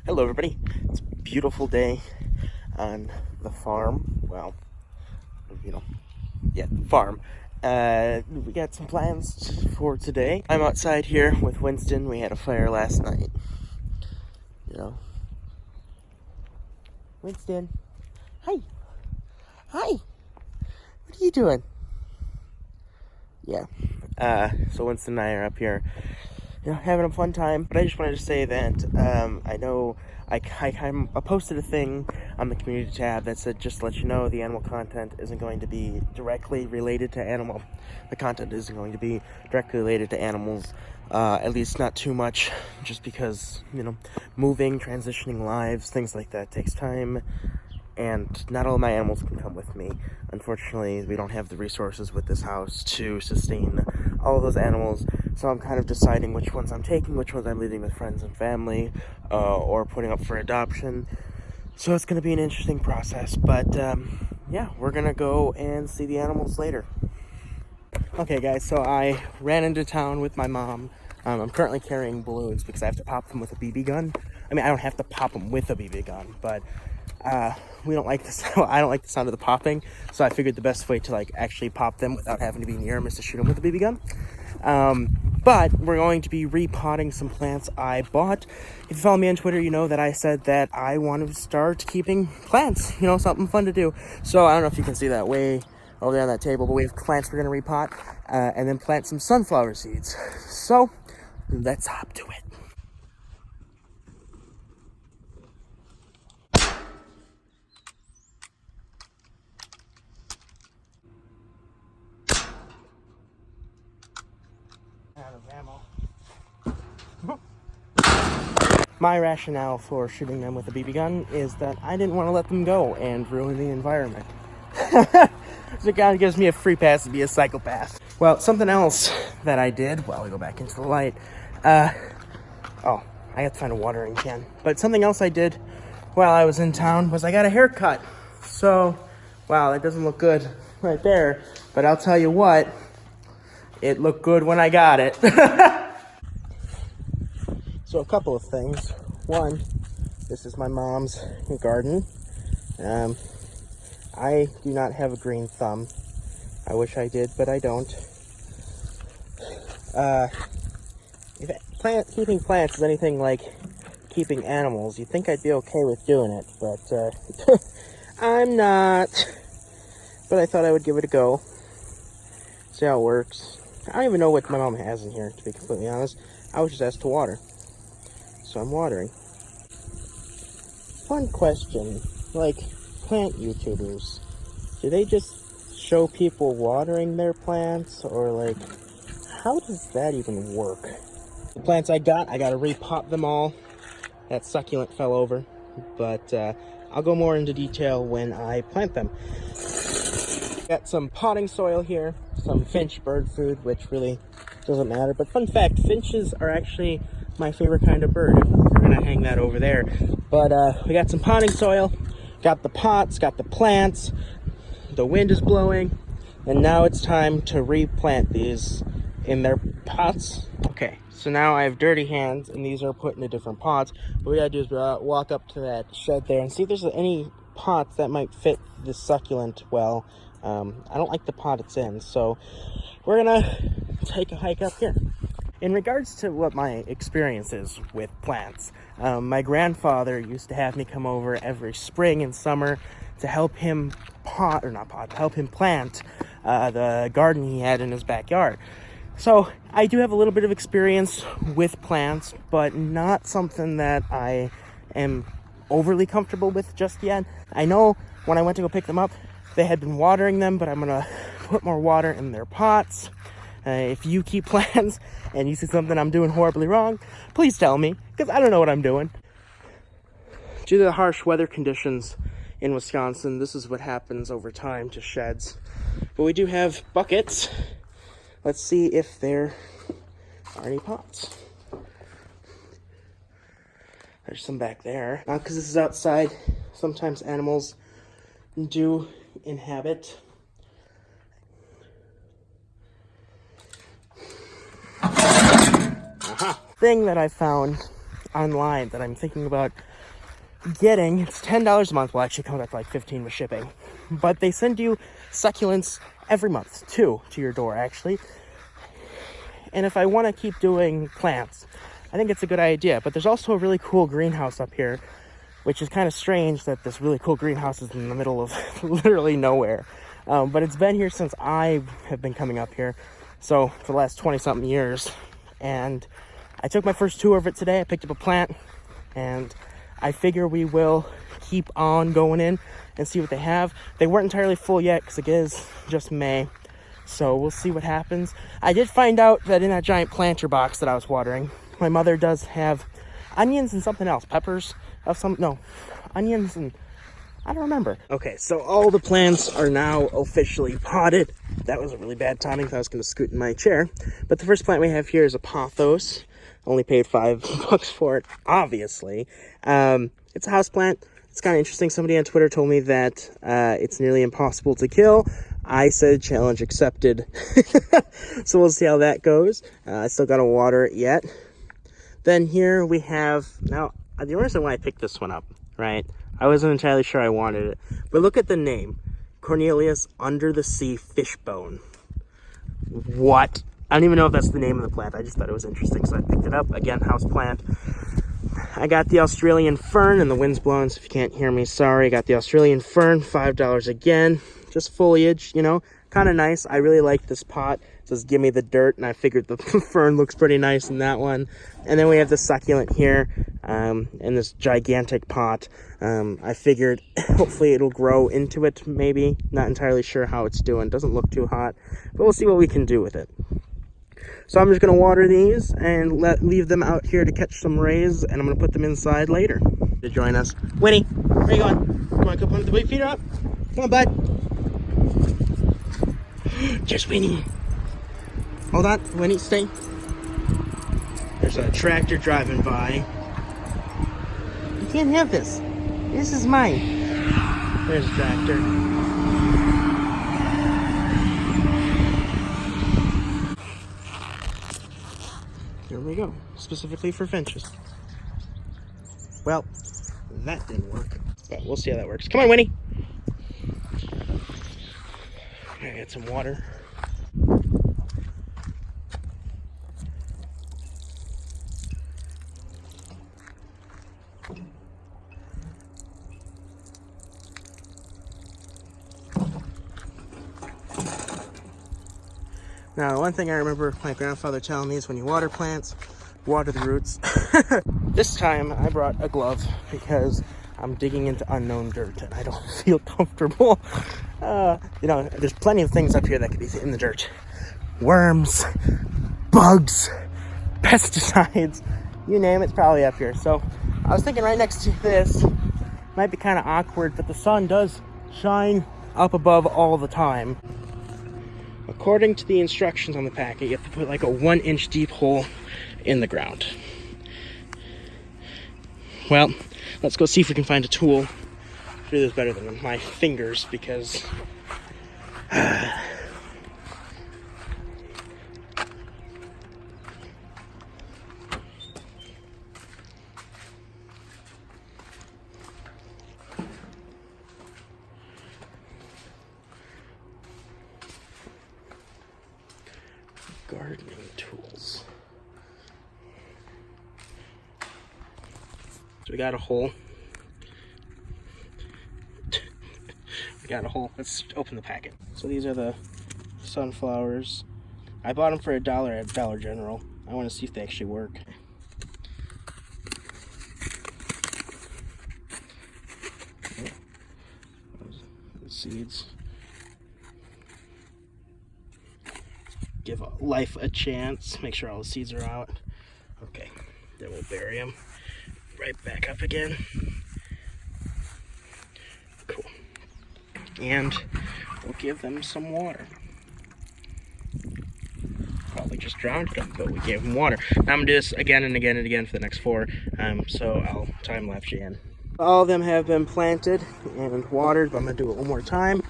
Hello everybody, it's a beautiful day on the farm. Well, farm. We got some plans for today. I'm outside here with Winston. We had a fire last night. Winston, hi. What are you doing? Yeah. So Winston and I are up here, having a fun time. But I just wanted to say that I know I posted a thing on the community tab that said, just to let you know, the animal content isn't going to be directly related to animal. The content isn't going to be directly related to animals, at least not too much, just because, moving, transitioning lives, things like that takes time. And not all of my animals can come with me. Unfortunately, we don't have the resources with this house to sustain all of those animals. So I'm kind of deciding which ones I'm taking, which ones I'm leaving with friends and family, or putting up for adoption. So it's going to be an interesting process. But yeah, we're going to go and see the animals later. Okay, guys, so I ran into town with my mom. I'm currently carrying balloons because I have to pop them with a BB gun. I mean, I don't have to pop them with a BB gun, but we don't like this. I don't like the sound of the popping, so I figured the best way to actually pop them without having to be near them is to shoot them with a BB gun. But we're going to be repotting some plants I bought. If you follow me on Twitter, you know that I said that I want to start keeping plants. Something fun to do. So I don't know if you can see that way over there on that table, but we have plants we're going to repot, and then plant some sunflower seeds. So let's hop to it. Out of ammo. My rationale for shooting them with a BB gun is that I didn't want to let them go and ruin the environment. So it kind of gives me a free pass to be a psychopath. Well, something else that I did while we go back into the light. I got to find a watering can. But something else I did while I was in town was I got a haircut. So, wow, that doesn't look good right there. But I'll tell you what, it looked good when I got it. So a couple of things. One, this is my mom's garden. I do not have a green thumb. I wish I did, but I don't. If keeping plants is anything like keeping animals, you'd think I'd be okay with doing it, but I'm not. But I thought I would give it a go. See how it works. I don't even know what my mom has in here, to be completely honest. I was just asked to water. So I'm watering. Fun question. Plant YouTubers, do they just show people watering their plants? Or how does that even work? The plants I got to repot them all. That succulent fell over. But I'll go more into detail when I plant them. Got some potting soil here, some finch bird food, which really doesn't matter. But fun fact, finches are actually my favorite kind of bird. We're gonna hang that over there. But we got some potting soil, got the pots, got the plants, the wind is blowing, and now it's time to replant these in their pots. Okay, so now I have dirty hands, and these are put into different pots. What we gotta do is walk up to that shed there and see if there's any pots that might fit this succulent well. I don't like the pot it's in, so we're gonna take a hike up here. In regards to what my experience is with plants, my grandfather used to have me come over every spring and summer to help him help him plant the garden he had in his backyard. So I do have a little bit of experience with plants, but not something that I am overly comfortable with just yet. I know when I went to go pick them up, they had been watering them, but I'm gonna put more water in their pots. If you keep plants and you see something I'm doing horribly wrong, please tell me, because I don't know what I'm doing. Due to the harsh weather conditions in Wisconsin, this is what happens over time to sheds. But we do have buckets. Let's see if there are any pots. There's some back there. Not because this is outside. Sometimes animals do inhabit. Thing that I found online that I'm thinking about getting. It's $10 a month. Well, actually comes up to like $15 with shipping. But they send you succulents every month, 2 to your door, actually. And if I want to keep doing plants, I think it's a good idea. But there's also a really cool greenhouse up here, which is kind of strange that this really cool greenhouse is in the middle of literally nowhere. But it's been here since I have been coming up here. So for the last 20-something years. And I took my first tour of it today. I picked up a plant. And I figure we will keep on going in and see what they have. They weren't entirely full yet because it is just May. So we'll see what happens. I did find out that in that giant planter box that I was watering, my mother does have onions and something else. Peppers of some, no, onions and I don't remember. Okay, so all the plants are now officially potted. That was a really bad timing because I was going to scoot in my chair. But the first plant we have here is a pothos. Only paid $5 for it, obviously. It's a house plant. It's kind of interesting. Somebody on Twitter told me that it's nearly impossible to kill. I said challenge accepted. So we'll see how that goes. I still got to water it yet. Then here we have, now the reason why I picked this one up, right? I wasn't entirely sure I wanted it. But look at the name. Cornelius Under the Sea Fishbone. What? I don't even know if that's the name of the plant. I just thought it was interesting, so I picked it up. Again, house plant. I got the Australian fern, and the wind's blowing, so if you can't hear me, sorry. I got the Australian fern, $5 again. Just foliage, you know, kind of nice. I really like this pot. It says, give me the dirt, and I figured the fern looks pretty nice in that one. And then we have the succulent here in this gigantic pot. I figured hopefully it'll grow into it, maybe. Not entirely sure how it's doing. Doesn't look too hot, but we'll see what we can do with it. So I'm just going to water these and leave them out here to catch some rays, and I'm going to put them inside later. To join us. Winnie, where are you going? Come on, come put the feet up. Come on, bud. Just Winnie. Hold on, Winnie, stay. There's a tractor driving by. You can't have this. This is mine. There's a tractor. There we go. Specifically for finches. Well, that didn't work. But we'll see how that works. Come on, Winnie. I get some water. Now, one thing I remember my grandfather telling me is when you water plants, water the roots. This time I brought a glove because I'm digging into unknown dirt and I don't feel comfortable. You know, there's plenty of things up here that could be in the dirt. Worms, bugs, pesticides, you name it's probably up here. So I was thinking right next to this might be kind of awkward, but the sun does shine up above all the time. According to the instructions on the packet, you have to put like a 1-inch deep hole in the ground. Well, let's go see if we can find a tool. I'll do this better than my fingers because gardening tools. So we got a hole. We got a hole. Let's open the packet. So these are the sunflowers. I bought them for $1 at Dollar General. I want to see if they actually work. The seeds. Give life a chance. Make sure all the seeds are out. Okay, then we'll bury them. Right back up again. Cool. And we'll give them some water. Probably just drowned them, but we gave them water. Now I'm gonna do this again and again and again for the next 4. So I'll time lapse you in. All of them have been planted and watered, but I'm gonna do it one more time.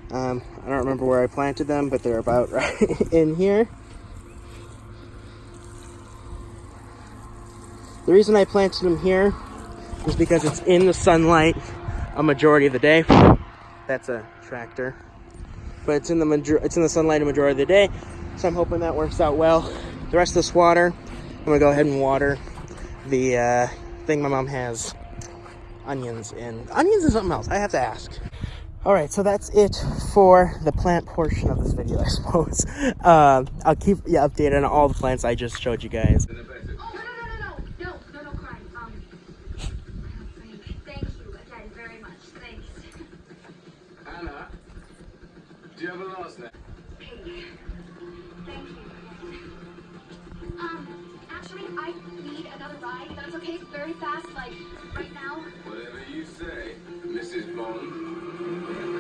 I don't remember where I planted them, but they're about right in here. The reason I planted them here is because it's in the sunlight a majority of the day. That's a tractor. But it's in the sunlight a majority of the day, so I'm hoping that works out well. The rest of this water, I'm gonna go ahead and water the thing my mom has onions in. Onions and something else, I have to ask. All right, so that's it for the plant portion of this video, I suppose. I'll keep you updated on all the plants I just showed you guys. Oh, no, cry. Thank you again very much. Thanks. Anna, do you have a last name? Hey, thank you. Actually, I need another ride. That's okay. Very fast, like right now. Whatever you say, Mrs. Bond.